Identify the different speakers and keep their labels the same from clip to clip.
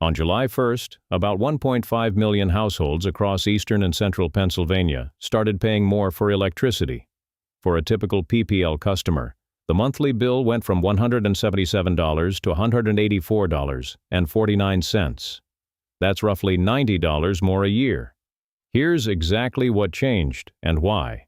Speaker 1: On July 1st, about 1.5 million households across eastern and central Pennsylvania started paying more for electricity. For a typical PPL customer, the monthly bill went from $177 to $184.49. That's roughly $90 more a year. Here's exactly what changed and why.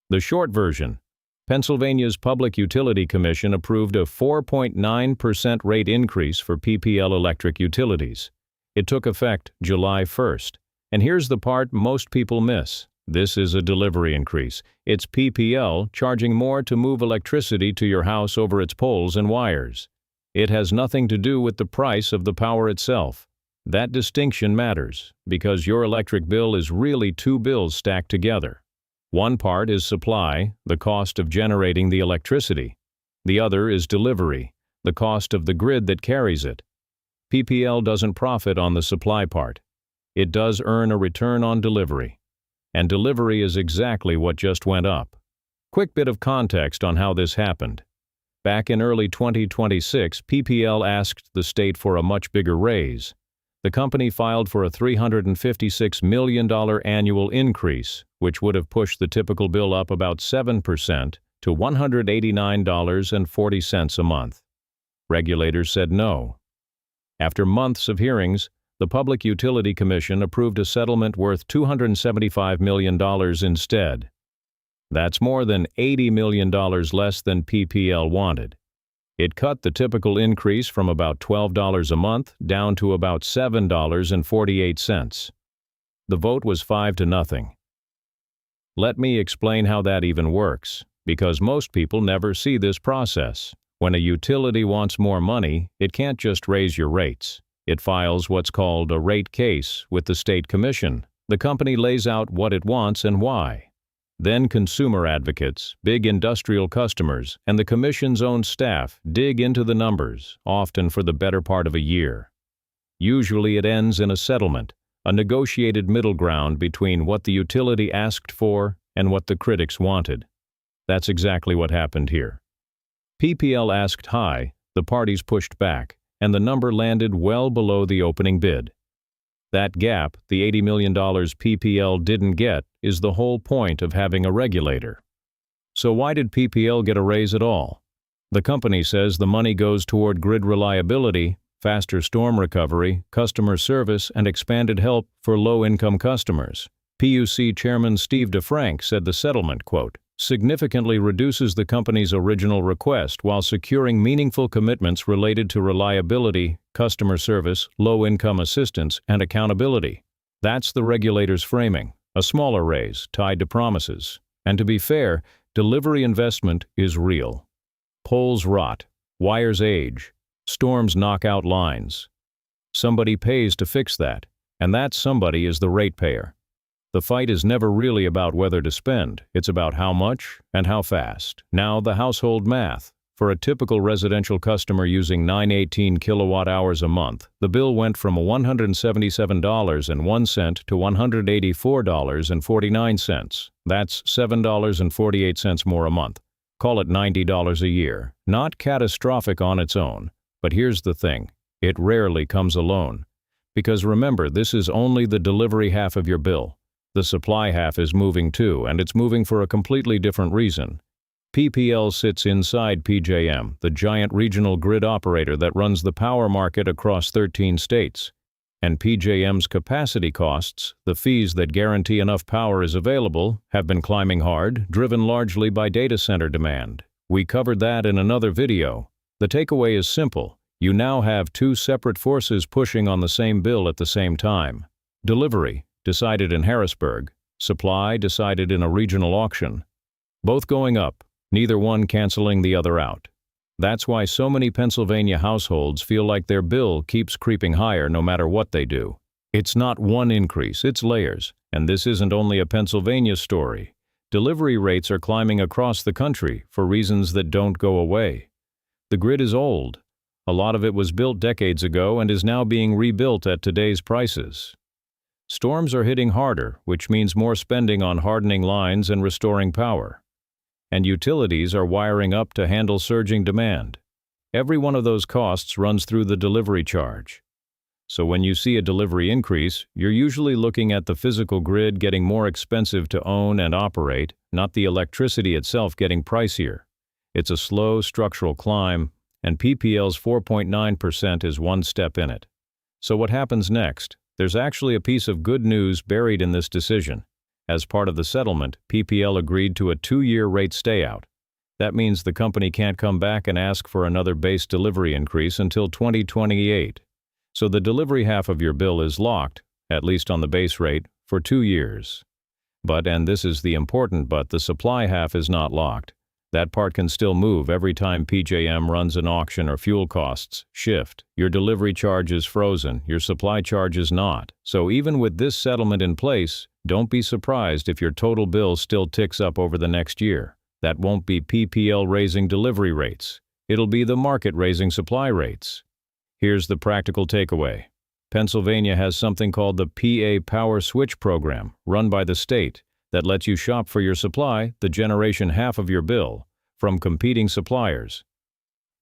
Speaker 1: The short version: Pennsylvania's Public Utility Commission approved a 4.9% rate increase for PPL Electric utilities. It took effect July 1st. And here's the part most people miss. This is a delivery increase. It's PPL charging more to move electricity to your house over its poles and wires. It has nothing to do with the price of the power itself. That distinction matters because your electric bill is really two bills stacked together. One part is supply, the cost of generating the electricity. The other is delivery, the cost of the grid that carries it. PPL doesn't profit on the supply part. It does earn a return on delivery. And delivery is exactly what just went up. Quick bit of context on how this happened. Back in early 2026, PPL asked the state for a much bigger raise. The company filed for a $356 million annual increase, which would have pushed the typical bill up about 7% to $189.40 a month. Regulators said no. After months of hearings, the Public Utility Commission approved a settlement worth $275 million instead. That's more than $80 million less than PPL wanted. It cut the typical increase from about $12 a month down to about $7.48. The vote was 5-0. Let me explain how that even works, because most people never see this process. When a utility wants more money, it can't just raise your rates. It files what's called a rate case with the state commission. The company lays out what it wants and why. Then consumer advocates, big industrial customers, and the commission's own staff dig into the numbers, often for the better part of a year. Usually it ends in a settlement, a negotiated middle ground between what the utility asked for and what the critics wanted. That's exactly what happened here. PPL asked high, the parties pushed back, and the number landed well below the opening bid. That gap, the $80 million PPL didn't get, is the whole point of having a regulator. So why did PPL get a raise at all? The company says the money goes toward grid reliability, faster storm recovery, customer service, and expanded help for low-income customers. PUC Chairman Steve DeFrank said the settlement, quote, significantly reduces the company's original request while securing meaningful commitments related to reliability, customer service, low-income assistance, and accountability. That's the regulator's framing, a smaller raise tied to promises. And to be fair, delivery investment is real. Poles rot, wires age, storms knock out lines. Somebody pays to fix that, and that somebody is the ratepayer. The fight is never really about whether to spend, it's about how much and how fast. Now the household math. For a typical residential customer using 918 kilowatt hours a month, the bill went from $177.01 to $184.49. That's $7.48 more a month. Call it $90 a year. Not catastrophic on its own. But here's the thing, it rarely comes alone. Because remember, this is only the delivery half of your bill. The supply half is moving too, and it's moving for a completely different reason. PPL sits inside PJM, the giant regional grid operator that runs the power market across 13 states. And PJM's capacity costs, the fees that guarantee enough power is available, have been climbing hard, driven largely by data center demand. We covered that in another video. The takeaway is simple. You now have two separate forces pushing on the same bill at the same time. Delivery, decided in Harrisburg. Supply, decided in a regional auction. Both going up, neither one canceling the other out. That's why so many Pennsylvania households feel like their bill keeps creeping higher no matter what they do. It's not one increase, it's layers. And this isn't only a Pennsylvania story. Delivery rates are climbing across the country for reasons that don't go away. The grid is old. A lot of it was built decades ago and is now being rebuilt at today's prices. Storms are hitting harder, which means more spending on hardening lines and restoring power. And utilities are wiring up to handle surging demand. Every one of those costs runs through the delivery charge. So when you see a delivery increase, you're usually looking at the physical grid getting more expensive to own and operate, not the electricity itself getting pricier. It's a slow structural climb, and PPL's 4.9% is one step in it. So what happens next? There's actually a piece of good news buried in this decision. As part of the settlement, PPL agreed to a 2-year rate stay-out. That means the company can't come back and ask for another base delivery increase until 2028. So the delivery half of your bill is locked, at least on the base rate, for 2 years. But, and this is the important but, the supply half is not locked. That part can still move every time PJM runs an auction or fuel costs shift. Your delivery charge is frozen, your supply charge is not. So even with this settlement in place, don't be surprised if your total bill still ticks up over the next year. That won't be PPL raising delivery rates. It'll be the market raising supply rates. Here's the practical takeaway. Pennsylvania has something called the PA Power Switch Program, run by the state, that lets you shop for your supply, the generation half of your bill, from competing suppliers.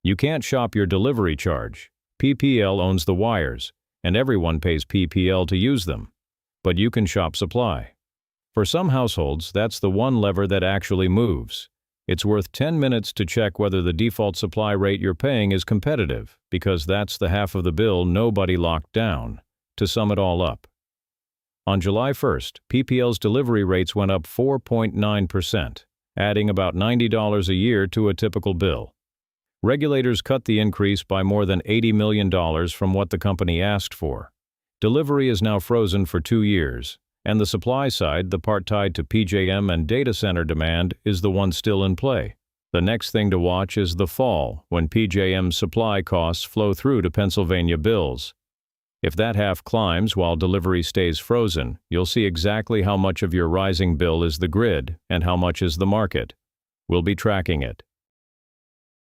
Speaker 1: You can't shop your delivery charge. PPL owns the wires, and everyone pays PPL to use them. But you can shop supply. For some households, that's the one lever that actually moves. It's worth 10 minutes to check whether the default supply rate you're paying is competitive, because that's the half of the bill nobody locked down. To sum it all up, on July 1st, PPL's delivery rates went up 4.9%, adding about $90 a year to a typical bill. Regulators cut the increase by more than $80 million from what the company asked for. Delivery is now frozen for 2 years, and the supply side, the part tied to PJM and data center demand, is the one still in play. The next thing to watch is the fall, when PJM's supply costs flow through to Pennsylvania bills. If that half climbs while delivery stays frozen, you'll see exactly how much of your rising bill is the grid and how much is the market. We'll be tracking it.